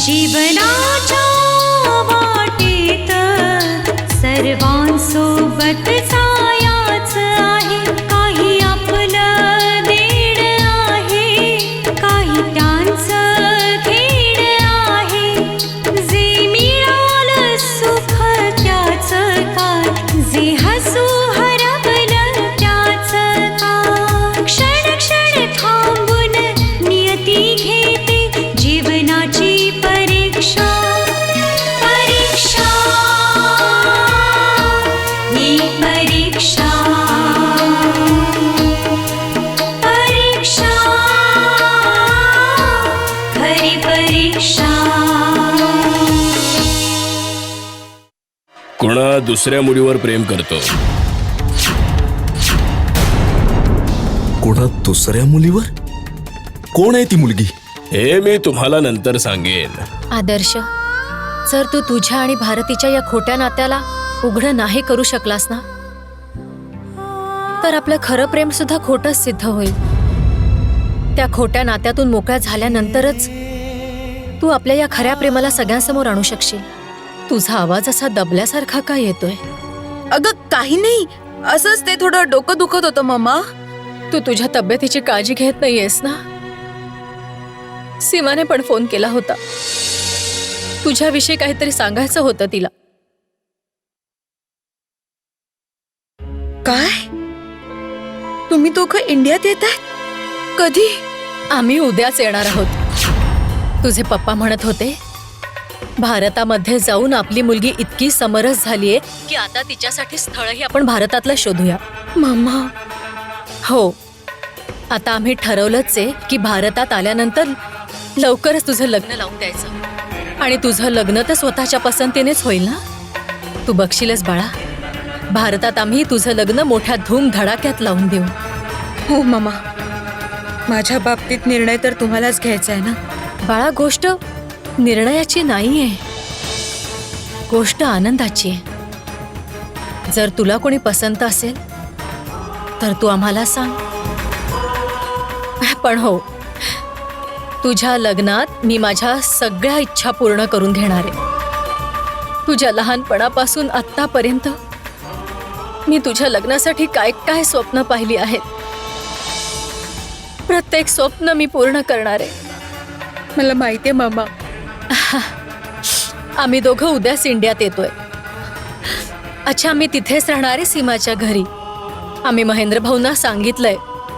जीवनाच्या वाटेत सर्वांसोबत जायचं आहे. काही आपलं देण आहे, काही त्यांचं खेळ आहे. जे मिळालं सुख त्याचं काय, जे हसू हरवलं त्याचं काय. क्षण क्षण थांबून नियती घेते जीवनाची परीक्षा. परीक्षा ही परीक्षा. परीक्षा खरी परीक्षा. कोणा दुसऱ्या मुलीवर प्रेम करतो. कोणा दुसऱ्या मुलीवर? कोण आहे ती मुलगी? हे मी तुम्हाला नंतर सांगेन. आदर्श, जर तू तुझ्या आणि भारतीच्या या खोट्या नात्याला उघडं नाही करू शकलास ना, तर आपलं खरं प्रेम सुद्धा खोटंच सिद्ध होईल. त्या खोट्या नात्यातून मोकळ्या झाल्यानंतरच तू आपल्या या खऱ्या प्रेमाला सगळ्यांसमोर आणू शकशील. तुझा आवाज असा दबल्यासारखा का येतोय? अगं काही नाही, असंच ते थोडं डोकं दुखत होतं मम्मा. तू तुझ्या तब्येतीची काळजी घेत नाहीयेस ना? सीमाने पण फोन केला होता. तुझ्याविषयी काहीतरी सांगायचं होतं तिला. काय? तुम्ही दोघं इंडियात येत आहेत? कधी? आम्ही उद्याच येणार आहोत. तुझे पप्पा म्हणत होते भारतामध्ये जाऊन आपली मुलगी इतकी समरस झालीये की आता तिच्यासाठी स्थळही आपण भारतातलं शोधूया. मम्मा. हो, आता आम्ही ठरवलंच आहे की भारतात आल्यानंतर लवकरच तुझं लग्न लावून द्यायचं. आणि तुझं लग्न तर स्वतःच्या पसंतीनेच होईल ना? तू बघशीलच बाळा, भारतात आम्ही तुझं लग्न मोठ्या धूमधडाक्यात लावून देऊ. हो मम्मा, माझ्या बाबतीत निर्णय तर तुम्हालाच घ्यायचा आहे ना. बाळा, गोष्ट निर्णयाची नाहीये, गोष्ट आनंदाची आहे. जर तुला कोणी पसंत असेल तर तू आम्हाला सांग. पण हो, तुझ्या लग्नात मी माझ्या सगळ्या इच्छा पूर्ण करून घेणार आहे. तुझ्या लहानपणापासून आत्तापर्यंत मी तुझ्या लग्नासाठी काय काय स्वप्न पाहिली आहेत, प्रत्येक स्वप्न मी पूर्ण करणार आहे. मला माहितीये मम्मा. आम्ही दोघं उद्याच इंडियात येतोय. अच्छा, मी तिथेच राहणार आहे सीमाच्या घरी. आम्ही महेंद्र भाऊंना सांगितलंय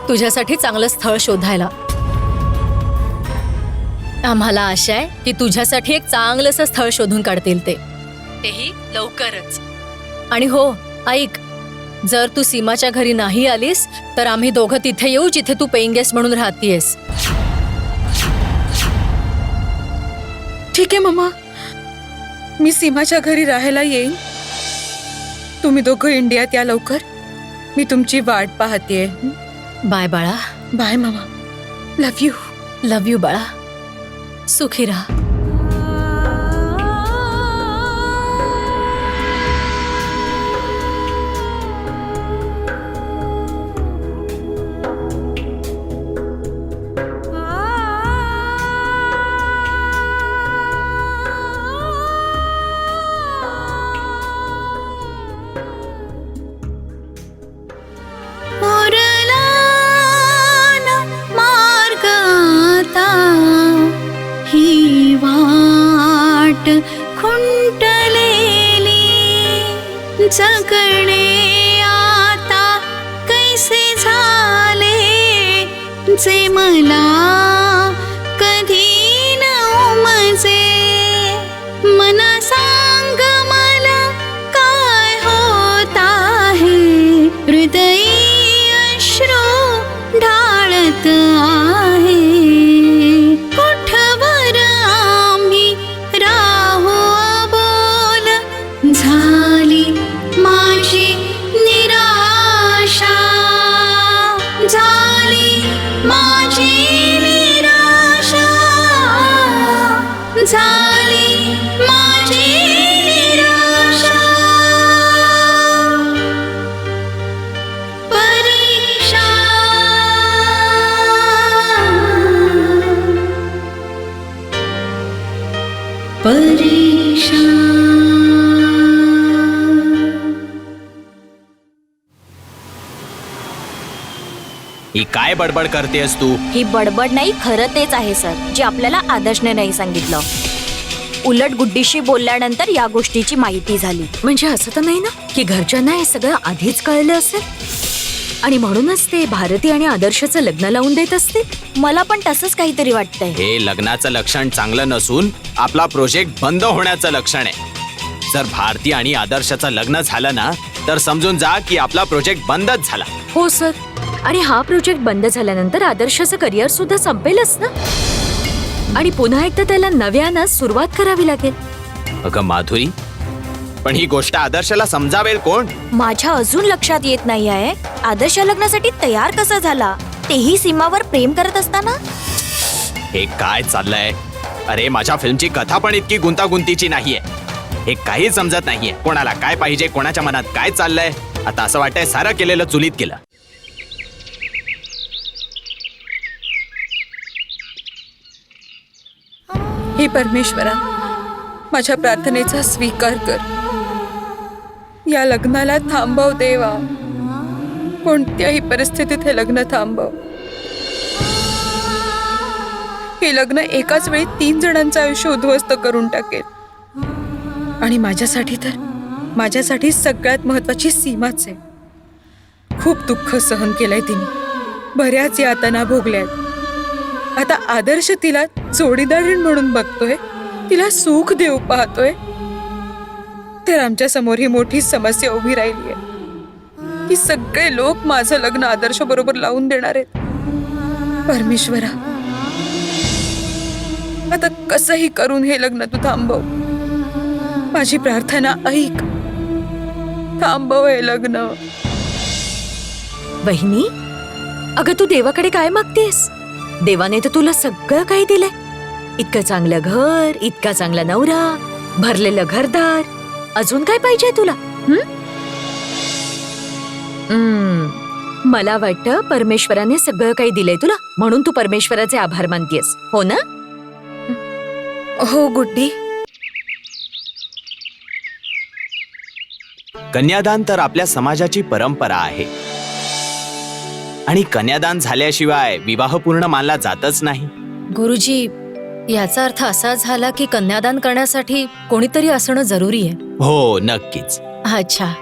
तुझ्यासाठी चांगलं स्थळ शोधायला. आम्हाला आशा आहे की तुझ्यासाठी एक चांगलंसं स्थळ शोधून काढतील तेही लवकरच. आणि हो ऐक, जर तू सीमाच्या घरी नाही आलीस तर आम्ही दोघं तिथे येऊ जिथे तू पेइंग गेस्ट म्हणून राहतीयस. ठीक आहे मम्मा, मी सीमाच्या घरी राहायला येईन. तुम्ही दोघं इंडियात या लवकर. मी तुमची वाट पाहतेय. बाय बाळा. बाय मम्मा. Love you. लव्ह यू बाळा. सुखी राहा. जगणे आता कैसे झाले, जे मला कधी न उमजे. मना सांग मला काय होत आहे, हृदयी अश्रू ढाळत आहे. कुठवर आम्ही राहू अबोल, झाली माझी निराशा, झाली माझी झाली माझी निराशा परीक्षा परीक्षा ही काय बडबड करतेस तू? ही बडबड नाही, खरं तेच आहे सर, जे आपल्याला आदर्शने नाही सांगितलं. उलट गुड्डीशी बोलल्यानंतर या गोष्टीची माहिती झाली. म्हणजे असं तर नाही ना की घरच्यांना हे सगळं आधीच कळलं असेल आणि म्हणूनच ते भारती आणि आदर्शचं लग्न लावून देत असतील. मला पण तसंच काहीतरी वाटतंय. हे लग्नाचं लक्षण चांगलं नसून आपला प्रोजेक्ट बंद होण्याचं लक्षण आहे. जर भारती आणि आदर्शाचं लग्न झालं ना तर समजून जा की आपला प्रोजेक्ट बंदच झाला. हो सर, आणि हा प्रोजेक्ट बंद झाल्यानंतर आदर्शाचं करिअर सुद्धा संपेलच ना आणि पुन्हा एकदा त्याला नव्यानं सुरुवात करावी लागेल. अगं माधुरी, पण ही गोष्ट आदर्शाला समजावेल कोण? माझ्या अजून लक्षात येत नाही आहे, आदर्श लग्नासाठी तयार कसा झाला, तेही सीमावर प्रेम करत असताना. हे काय चाललंय? अरे माझ्या फिल्मची कथा पण इतकी गुंतागुंतीची नाहीये. हे काही समजत नाहीये. कोणाला काय पाहिजे, कोणाच्या मनात काय चाललंय. आता असं वाटतंय सारं केलेलं चुलीत केलं. हे परमेश्वरा, माझ्या प्रार्थनेचा स्वीकार कर. या लग्नाला थांबव देवा. कोणत्याही परिस्थितीत हे लग्न थांबव. हे लग्न एकाच वेळी 3 जणांचं आयुष्य उद्ध्वस्त करून टाकेल. आणि माझ्यासाठी सगळ्यात महत्वाची सीमाच आहे. खूप दुःख सहन केलंय तिने, बऱ्याच यातना भोगल्यात. आता आदर्श तिला जोडीदारीण म्हणून बघतोय, तिला सुख देऊ पाहतोय, तर आमच्या समोर ही मोठी समस्या उभी राहिली आहे की सगळे लोक माझं लग्न आदर्श बरोबर लावून देणार आहेत. परमेश्वरा, आता कसंही करून हे लग्न तू थांबव. माझी प्रार्थना ऐक. थांबव हे लग्न. वहिनी, अगं तू देवाकडे काय मागतेस? देवाने तर तुला सगळं काही दिलंय. इतकं चांगलं घर, इतका चांगला नवरा, भरलेलं घरदार. अजून काय पाहिजे तुला? मला वाटतं परमेश्वराने सगळं काही दिलंय तुला, म्हणून तू परमेश्वराचे आभार मानतेस, हो ना? हो गुड्डी. कन्यादान तर आपल्या समाजाची परंपरा आहे आणि कन्यादान झाल्याशिवाय विवाह पूर्ण मानला जातच नाही. गुरुजी, याचा अर्थ असा झाला की कन्यादान करण्यासाठी कोणीतरी असणं जरुरी आहे. हो, नक्कीच. अच्छा,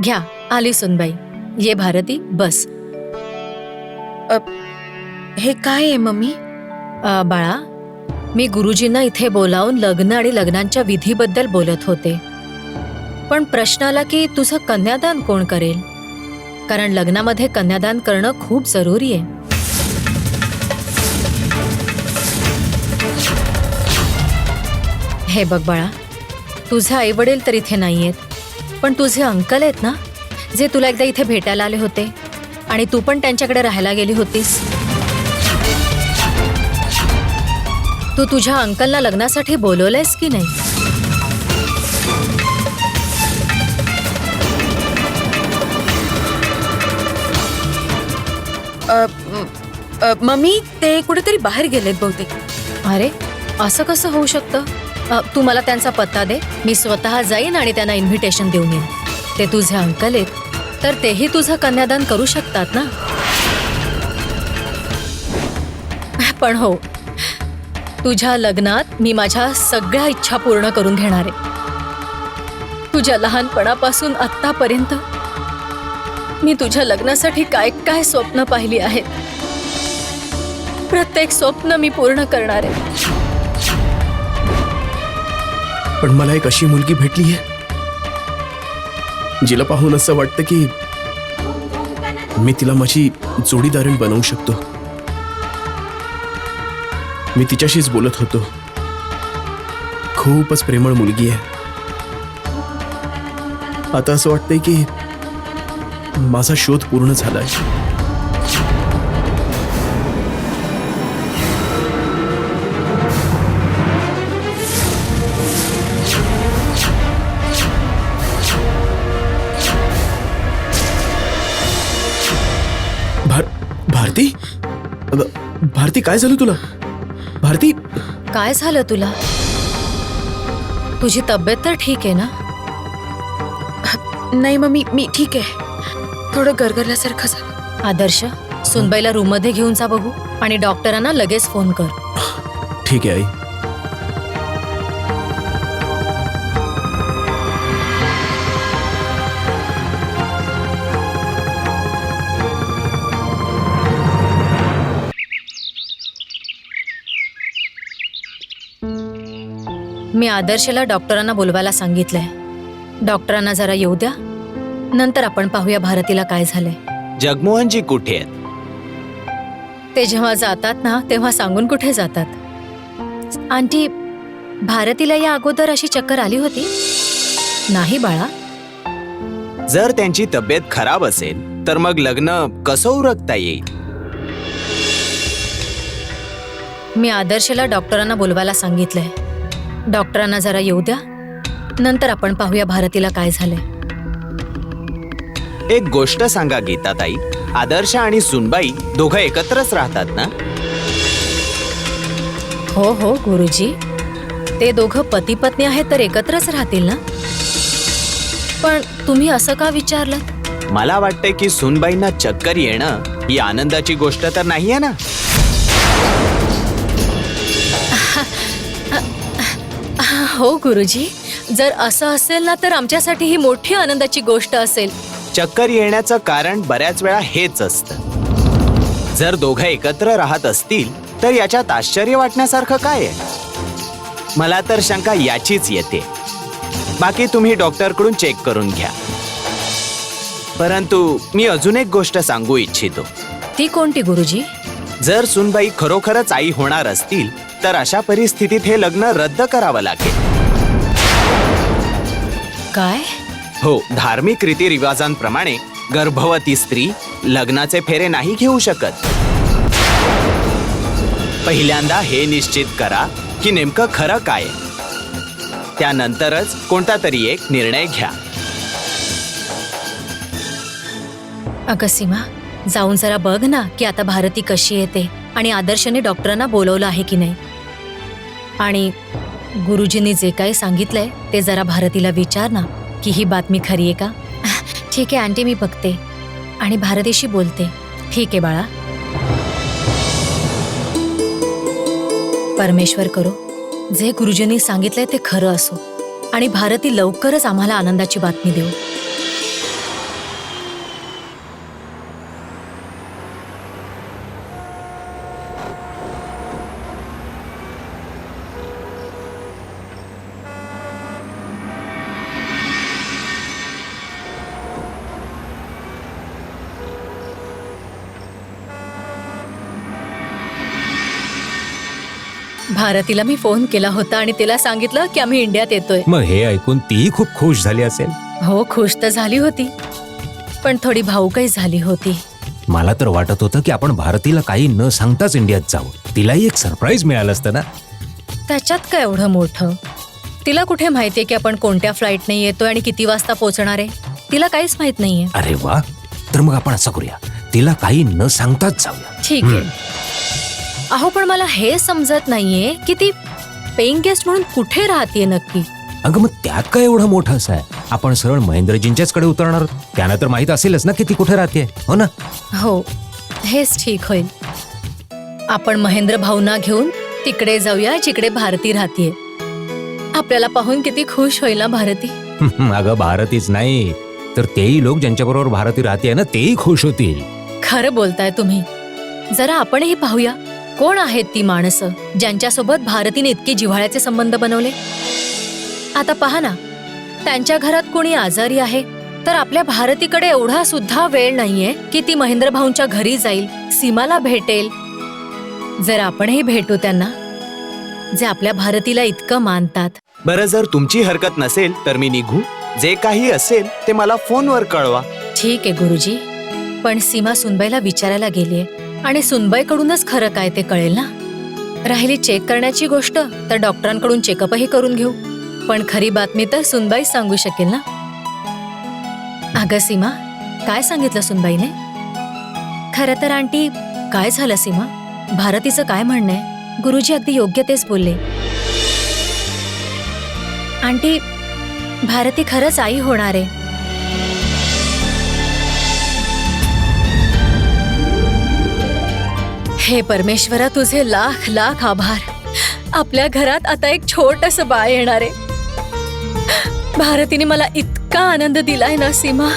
घ्या, आली सुनबाई. ये भारती, बस. हे काय आहे मम्मी? बाळा, मी गुरुजींना इथे बोलावून लग्न आणि लग्नांच्या विधीबद्दल बोलत होते. पण प्रश्न आला की तुझं कन्यादान कोण करेल? कारण लग्नामध्ये कन्यादान करणं खूप जरुरी आहे. हे बघ बाळा, तुझे आई वडील तर इथे नाहीयेत, पण तुझे अंकल आहेत ना, जे तुला एकदा इथे भेटायला आले होते आणि तू पण त्यांच्याकडे राहायला गेली होतीस. तू तुझ्या अंकलला लग्नासाठी बोलवलंयस की नाही? मम्मी, ते कुठेतरी बाहेर गेलेत बहुतेक. अरे, असं कसं होऊ शकतं? तू मला त्यांचा पत्ता दे, मी स्वतः जाईन आणि त्यांना इन्व्हिटेशन देऊन येईन. ते तुझे अंकल आहेत तर तेही तुझं कन्यादान करू शकतात ना. पण हो, तुझ्या लग्नात मी माझ्या सगळ्या इच्छा पूर्ण करून घेणार आहे. तुझ्या लहानपणापासून आत्तापर्यंत मी तुझ्या लग्नासाठी काय काय स्वप्न पाहिली आहेत, प्रत्येक स्वप्न मी पूर्ण करणार आहे. पण मला एक अशी मुलगी भेटली आहे जिला पाहून असं वाटतं की मी तिला माझी जोडीदारीण बनवू शकतो. मी तिच्याशीच बोलत होतो. खूपच प्रेमळ मुलगी आहे. आता असं वाटतंय की माझा शोध पूर्ण झालाय. भारती काय झालं तुला? भारती, काय झालं तुला? तुझी तब्येत तर ठीक आहे ना? नाही मम्मी, मी ठीक आहे. थोडं गरगरल्यासारखं झालं. आदर्श, सुनबाईला रूममध्ये घेऊन जा बघू आणि डॉक्टरांना लगेच फोन कर. ठीक आहे आई. मी आदर्शला डॉक्टरांना बोलवायला सांगितलंय. डॉक्टरांना जरा येऊ द्या, नंतर आपण पाहूया भारतीला काय झालंय. जगमोहनजी कुठे आहेत? ते जेव्हा जातात ना तेव्हा सांगून कुठे जातात. आंटी, भारतीला या अगोदर अशी चक्कर आली होती? नाही बाळा. जर त्यांची तब्येत खराब असेल तर मग लग्न कसं उरकता येईल? मी आदर्शला डॉक्टरांना बोलवायला सांगितलंय. डॉक्टरांना जरा येऊ द्या, नंतर आपण पाहूया भारतीला काय झालंय. एक गोष्ट सांगा गीताताई, आदर्श आणि सुनबाई दोघं एकत्रच राहतात ना? हो हो गुरुजी, ते दोघं पती पत्नी आहेत तर एकत्रच राहतील ना. पण तुम्ही असं का विचारलं? मला वाटतंय की सुनबाईंना चक्कर येणं ही आनंदाची गोष्ट तर नाहीये ना. हो गुरुजी, जर असं असेल ना तर आमच्यासाठी ही मोठी आनंदाची गोष्ट असेल. चक्कर येण्याचं कारण बऱ्याच वेळा हेच असतं. जर दोघं एकत्र राहत असतील तर याच्यात आश्चर्य वाटण्यासारखं काय आहे? मला तर शंका याचीच येते. बाकी तुम्ही डॉक्टरकडून चेक करून घ्या. परंतु मी अजून एक गोष्ट सांगू इच्छितो. ती कोणती गुरुजी? जर सुनबाई खरोखरच आई होणार असतील तर अशा परिस्थितीत हे लग्न रद्द करावं लागेल. काय? हो, धार्मिक रीतिरिवाजांप्रमाणे गर्भवती स्त्री लग्नाचे फेरे नाही घेऊ शकत. पहिल्यांदा हे निश्चित करा की नेमकं खरं काय आहे. त्यानंतरच कोणता तरी एक निर्णय घ्या. अगं सीमा, जाऊन जरा बघ ना की आता भारती कशी येते आणि आदर्शने डॉक्टरांना बोलवलं आहे की नाही. आणि गुरुजींनी जे काही सांगितलंय ते जरा भारतीला विचार ना की ही बातमी खरी आहे का. ठीक आहे आंटी, मी बघते आणि भारतीशी बोलते. ठीक आहे बाळा. परमेश्वर करो जे गुरुजींनी सांगितलंय ते खरं असो आणि भारती लवकरच आम्हाला आनंदाची बातमी देऊ. भारतीला मी फोन केला होता आणि तिला सांगितलं की आम्ही इंडियात येतोय. मग हे ऐकून तीही खूप खुश झाली असेल. हो, खुश तर झाली होती, पण थोडी भावुकही झाली होती. मला तर वाटत होतं की आपण भारतीला काही न सांगताच इंडियात जाऊ. तिलाही एक सरप्राईज मिळालं असतं ना. त्याच्यात काय एवढं मोठं? तिला कुठे माहितीये की आपण कोणत्या फ्लाईटने येतोय आणि किती वाजता पोहोचणार आहे? तिला काहीच माहित नाहीये. अरे वा, तर मग आपण असं करूया, तिला काही न सांगताच जाऊया. ठीक आहे. अहो, पण मला हे समजत नाहीये की ती पेइंग गेस्ट म्हणून कुठे राहतीये नक्की. अगं मग त्यात काय एवढं मोठं असं आहे? आपण सरळ महेंद्रजींच्याच कडे उतरणार. त्यांना तर माहित असेलच ना की ती कुठे राहते, हो ना? हो, हेच ठीक होईल. आपण महेंद्र भाऊंना घेऊन तिकडे जाऊया जिकडे भारती राहतीये. आपल्याला पाहून किती खुश होईल ना भारती. अगं भारतीच नाही तर तेही लोक ज्यांच्याबरोबर भारती राहते ना तेही खुश होतील. खरं बोलताय तुम्ही. जरा आपणही पाहूया कोण आहेत ती माणसं ज्यांच्यासोबत भारतीने इतके जिव्हाळ्याचे संबंध बनवले. आता पहा ना, त्यांच्या घरात कोणी आजारी आहे तर आपल्या भारतीकडे एवढा सुद्धा वेळ नाहीये की ती महेंद्र भाऊंच्या घरी जाईल, सीमाला भेटेल. जर आपणही भेटू त्यांना, जे आपल्या भारतीला इतकं मानतात. बरं, जर तुमची हरकत नसेल तर मी निघू. जे काही असेल ते मला फोनवर कळवा. ठीक आहे गुरुजी, पण सीमा सुनबाईला विचारायला गेलीये आणि सुनबाईकडूनच खरं काय ते कळेल ना. राहिली चेक करण्याची गोष्ट तर डॉक्टरांकडून चेकअपही करून घेऊ. पण खरी बातमी तर सुनबाई सांगू शकेल ना. अगं सीमा, काय सांगितलं सुनबाईने? खरं तर आंटी, काय झालं सीमा? भारतीचं काय म्हणणं आहे? गुरुजी अगदी योग्य तेच बोलले. आंटी, भारती खरंच आई होणार आहे. हे परमेश्वरा, तुझे लाख लाख आभार. आपल्या घरात आता एक छोटंसं बाळ येणार आहे. भारतीने मला इतका आनंद दिलाय ना सीमा.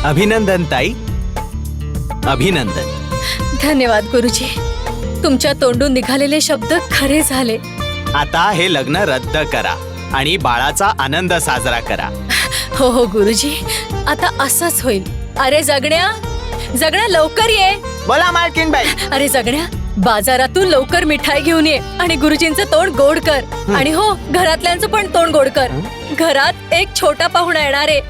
अभिनंदन ताई, अभिनंदन. धन्यवाद गुरुजी. तुमच्या तोंडून निघालेले शब्द खरे झाले. आता हे लग्न रद्द करा आणि बाळाचा आनंद साजरा करा. हो हो गुरुजी, आता असंच होईल. अरे जगण्या, जगण्या लवकर ये. बोला मालकीन बाई. अरे जगण्या, बाजारातून लवकर मिठाई घेऊन ये आणि गुरुजींचं तोंड गोड कर. आणि हो, घरातल्यांचं पण तोंड गोड कर. घरात एक छोटा पाहुणा येणार आहे.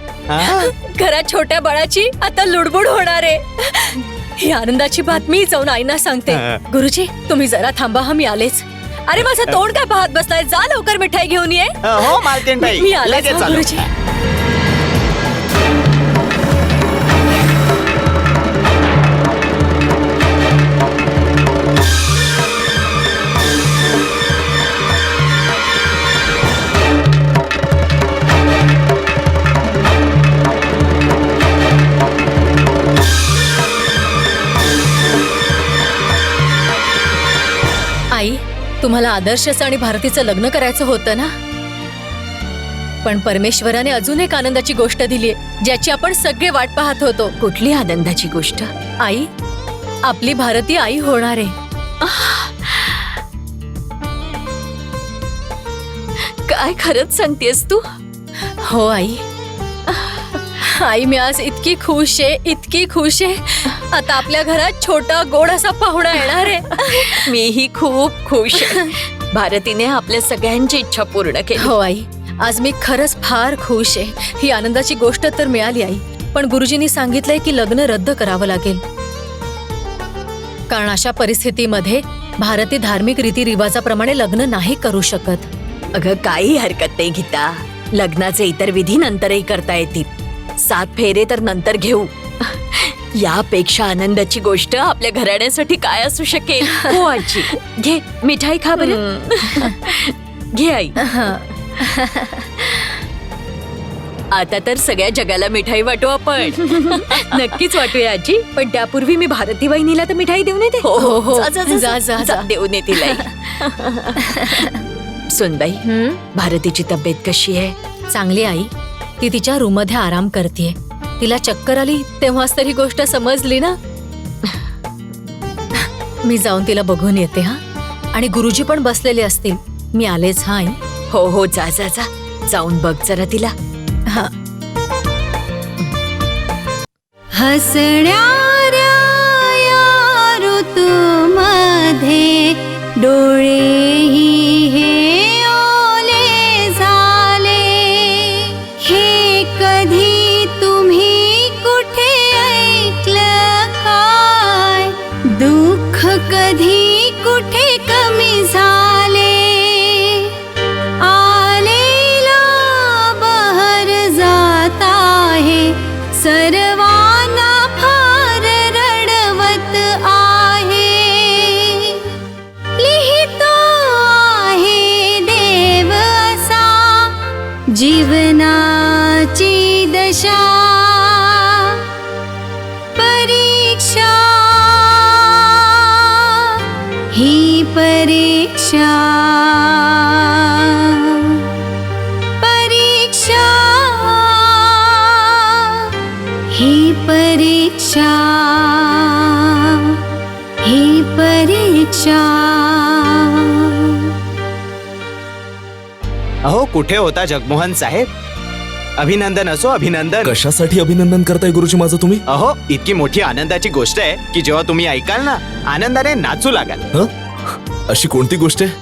घरात छोट्या बाळाची आता लुडबुड होणार आहे. ही आनंदाची बातमी जाऊन आईना सांगते. गुरुजी, तुम्ही जरा थांबा, हा मी आलेच. अरे माझं तोंड काय पाहत बसलाय? जा लवकर मिठाई घेऊन ये. हो मालकीन बाई, मी आलेच लगेच हो, आलो. गुरुजी. आई, तुम्हाला आदर्शचं आणि भारतीचं लग्न करायचं होतं ना? पण परमेश्वराने अजून एक आनंदाची गोष्ट दिलीये, ज्याची आपण सगळे वाट पाहत होतो. कुठली आनंदाची गोष्ट? आई, आपली भारती आई होणार आहे. काय खरंच सांगतेस तू? हो आई. आई, मी आज इतकी खुश आहे, इतकी खुश आहे. आता आपल्या घरात छोटा गोड असा पाहुणा येणार आहे. मीही खूप खुश आहे. भारतीने आपल्या सगळ्यांची इच्छा पूर्ण केली. हो आई, आज मी खरंच फार खुश आहे. ही आनंदाची गोष्ट तर मिळाली आई, पण गुरुजींनी सांगितलंय की लग्न रद्द करावं लागेल. कारण अशा परिस्थितीमध्ये भारती धार्मिक रीतिरिवाजाप्रमाणे लग्न नाही करू शकत. अगं, काही हरकत नाही गीता. लग्नाचे इतर विधी नंतरही करता येतील. 7 फेरे तर नंतर घेऊ. यापेक्षा आनंदाची गोष्ट आपल्या घराण्यासाठी काय असू शकेल? हो आजी, घे मिठाई खा बरं. घे आई. आता तर सगळ्या जगाला मिठाई वाटू आपण. नक्कीच वाटूया आजी, पण त्यापूर्वी मी भारती वहिनीला तर मिठाई देऊन येते. हो, हो, हो. जा जा. देऊन येते तिला. सुनबाई, भारतीची तब्येत कशी आहे? चांगली आई. ती तिच्या रूम मध्ये आराम करतेय. तिला चक्कर आली तेव्हाच तर ही गोष्ट समजली ना. मी जाऊन तिला बघून येते. हा, आणि गुरुजी पण बसलेले असतील. मी आलेच. हा आई. हो हो, जा जा जा, जाऊन बघ जरा तिला. हा. हसण्याऱ्या या ऋतूमध्ये डोळेही हे ओले झाले. हे कधी तुम्ही कुठे ऐकलं काय? दुःख कधी कुठे कमी झाले. आलेला बहर जात आहे, सर्वांना फार रडवत आहे. लिहितो आहे देव असा जीवनाची दशा. परीक्षा ही परीक्षा. परीक्षा ही परीक्षा. ही परीक्षा. अहो, कुठे होता जगमोहन साहेब? अभिनंदन असो अभिनंदन. कशासाठी अभिनंदन करताय गुरुजी माझं तुम्ही? अहो, इतकी मोठी आनंदाची गोष्ट आहे की जेव्हा तुम्ही ऐकाल ना, आनंदाने नाचू लागाल. हं? अशी कोणती गोष्ट आहे?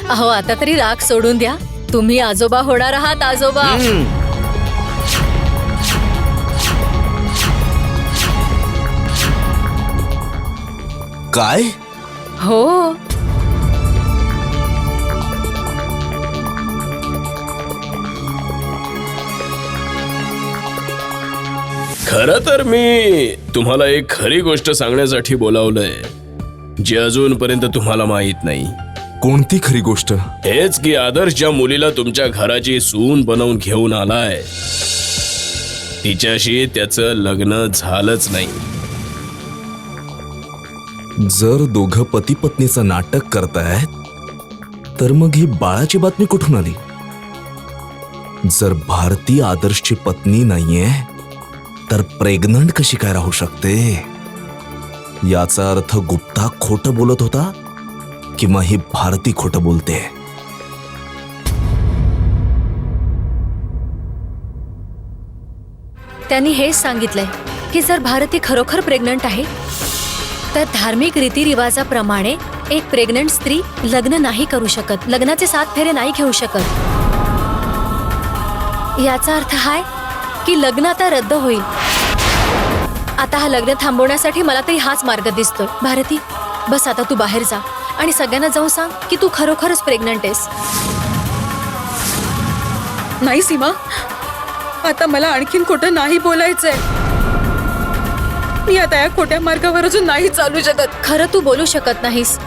अहो, आता तरी राग सोडून द्या. तुम्ही आजोबा होणार आहात. आजोबा. काय? हो. खरं तर मी तुम्हाला एक खरी गोष्ट सांगण्यासाठी बोलावलंय. जे अजूनपर्यंत तुम्हाला माहित नाही. कोणती खरी गोष्ट? हेच की आदर्श ज्या मुलीला तुमच्या घराची सून बनवून घेऊन आलाय तिच्याशी त्याचं लग्न झालंच नाही. जर दोघं पती पत्नीचं नाटक करतायत तर मग ही बाळाची बातमी कुठून आली? जर भारती आदर्शची पत्नी नाहीये तर प्रेग्नंट कशी काय राहू शकते? याचा अर्थ गुप्ता खोटं बोलत होता किंवा ही भारती खोटं बोलते? त्यांनी हेच सांगितलंय की जर भारती खरोखर प्रेग्नंट आहे तर धार्मिक रीतिरिवाजाप्रमाणे एक प्रेग्नंट स्त्री लग्न नाही करू शकत, लग्नाचे 7 फेरे नाही घेऊ शकत. याचा अर्थ हाय की लग्न आता रद्द होईल. आता हा लग्न थांबवण्यासाठी मला तरी हाच मार्ग दिसतोय. भारती, बस आता तू बाहेर जा आणि सगळ्यांना जाऊन सांग की तू खरोखरच प्रेग्नंट आहेस. नाही सीमा, आता मला आणखीन खोटं नाही बोलायचंय. मी आता या खोट्या मार्गावर अजून नाही चालू शकत. खरं तू बोलू शकत नाहीस.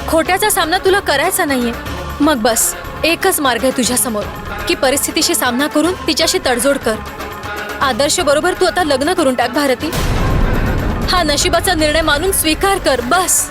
खोट्याचा सामना तुला करायचा नाहीये. मग बस एकच मार्ग आहे तुझ्या समोर की परिस्थितीशी सामना करून तिच्याशी तडजोड कर. आदर्श बरोबर तू आता लग्न करून टाक भारती. हा नशिबाचा निर्णय मानून स्वीकार कर बस.